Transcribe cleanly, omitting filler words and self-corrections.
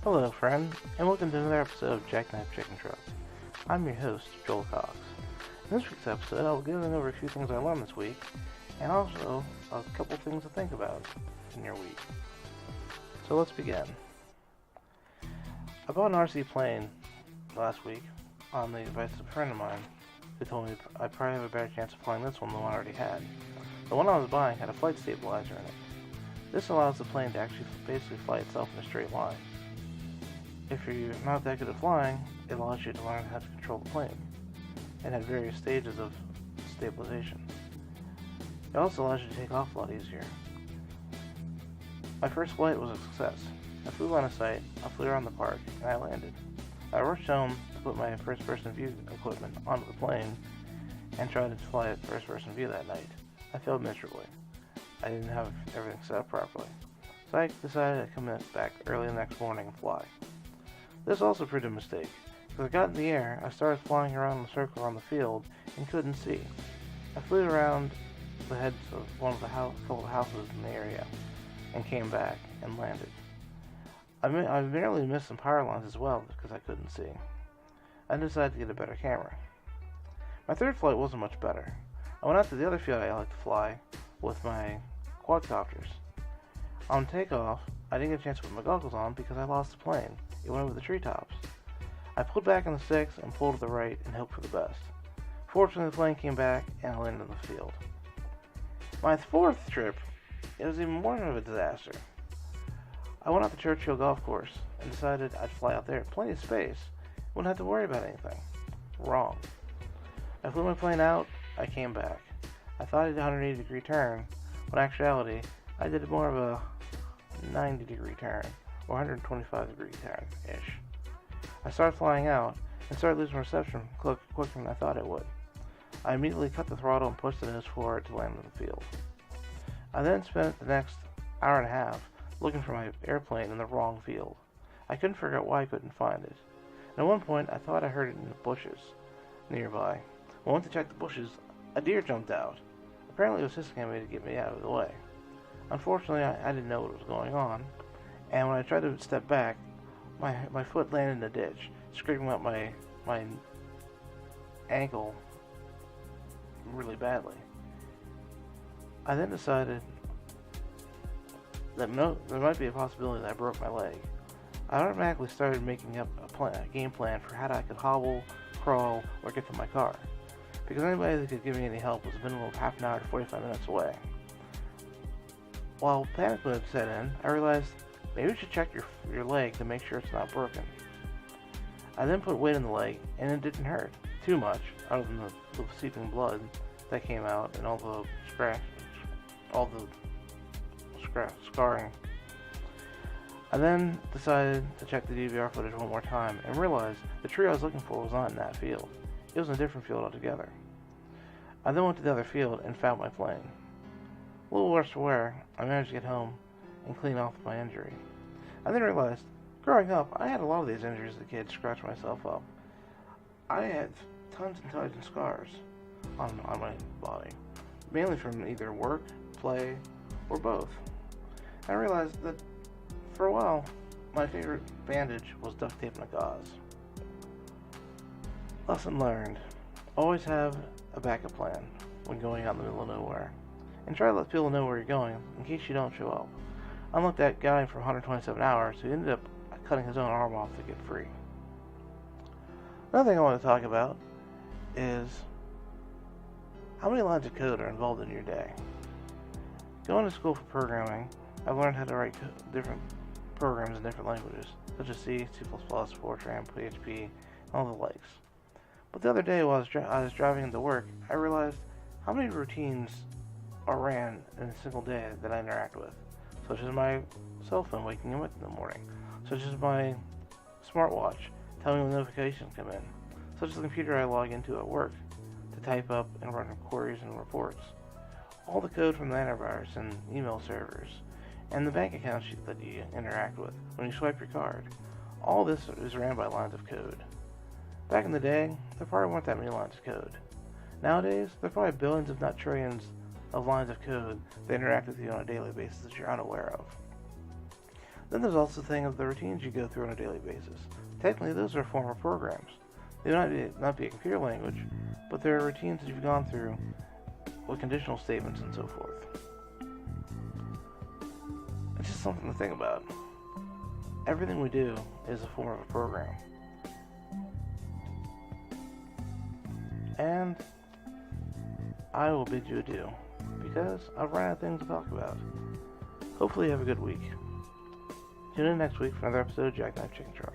Hello, friend, and welcome to another episode of Jackknife Chicken Truck. I'm your host, Joel Cox. In this week's episode, I'll be going over a few things I learned this week, and also a couple things to think about in your week. So let's begin. I bought an RC plane last week on the advice of a friend of mine who told me I'd probably have a better chance of flying this one than the one I already had. The one I was buying had a flight stabilizer in it. This allows the plane to actually basically fly itself in a straight line. If you're not that good at flying, it allows you to learn how to control the plane and had various stages of stabilization. It also allows you to take off a lot easier. My first flight was a success. I flew line of sight, I flew around the park, and I landed. I rushed home to put my first-person view equipment onto the plane and tried to fly at first-person view that night. I failed miserably. I didn't have everything set up properly, so I decided to come back early the next morning and fly. This also proved a mistake. As I got in the air, I started flying around in a circle around the field and couldn't see. I flew around the heads of couple of houses in the area and came back and landed. I barely missed some power lines as well because I couldn't see. I decided to get a better camera. My third flight wasn't much better. I went out to the other field I like to fly with my quadcopters. On takeoff, I didn't get a chance to put my goggles on because I lost the plane. It went over the treetops. I pulled back on the sticks and pulled to the right and hoped for the best. Fortunately, the plane came back and I landed on the field. My fourth trip, it was even more of a disaster. I went out to Churchill Golf Course and decided I'd fly out there. Plenty of space. Wouldn't have to worry about anything. Wrong. I flew my plane out, I came back. I thought I did a 180-degree turn, when in actuality, I did more of a 90-degree turn, or 125-degree turn-ish. I started flying out, and started losing reception quicker than I thought it would. I immediately cut the throttle and pushed the nose forward to land on the field. I then spent the next hour and a half looking for my airplane in the wrong field. I couldn't figure out why I couldn't find it. And at one point, I thought I heard it in the bushes nearby. When I went to check the bushes, a deer jumped out. Apparently it was hissing at me to get me out of the way. Unfortunately, I didn't know what was going on, and when I tried to step back, my foot landed in a ditch, scraping up my ankle really badly. I then decided that there might be a possibility that I broke my leg. I automatically started making up a game plan for how I could hobble, crawl, or get to my car, because anybody that could give me any help was a minimum of half an hour to 45 minutes away. While panic mode set in, I realized maybe you should check your leg to make sure it's not broken. I then put weight on the leg, and it didn't hurt too much, other than the seeping blood that came out and all the scarring. I then decided to check the DVR footage one more time and realized the tree I was looking for was not in that field. It was in a different field altogether. I then went to the other field and found my plane. A little worse for wear, I managed to get home and clean off my injury. I then realized, growing up, I had a lot of these injuries as a kid, scratched myself up. I had tons and tons of scars on my body, mainly from either work, play, or both. I realized that for a while, my favorite bandage was duct tape and a gauze. Lesson learned. Always have a backup plan when going out in the middle of nowhere. And try to let people know where you're going in case you don't show up. Unlike that guy for 127 hours who ended up cutting his own arm off to get free. Another thing I want to talk about is how many lines of code are involved in your day. Going to school for programming, I've learned how to write different programs in different languages, such as C, C++, Fortran, PHP, and all the likes. But the other day while I was driving into work, I realized how many routines are ran in a single day that I interact with, such as my cell phone waking me up in the morning, such as my smartwatch telling me when notifications come in, such as the computer I log into at work to type up and run queries and reports, all the code from the antivirus and email servers, and the bank accounts that you interact with when you swipe your card. All this is ran by lines of code. Back in the day, there probably weren't that many lines of code. Nowadays, there are probably billions if not trillions of lines of code that interact with you on a daily basis that you're unaware of. Then there's also the thing of the routines you go through on a daily basis. Technically, those are former programs. They might not be a computer language, but they're routines that you've gone through with conditional statements and so forth. It's just something to think about. Everything we do is a form of a program. And I will bid you adieu, because I've run out of things to talk about. Hopefully you have a good week. Tune in next week for another episode of Jackknife Chicken Truck.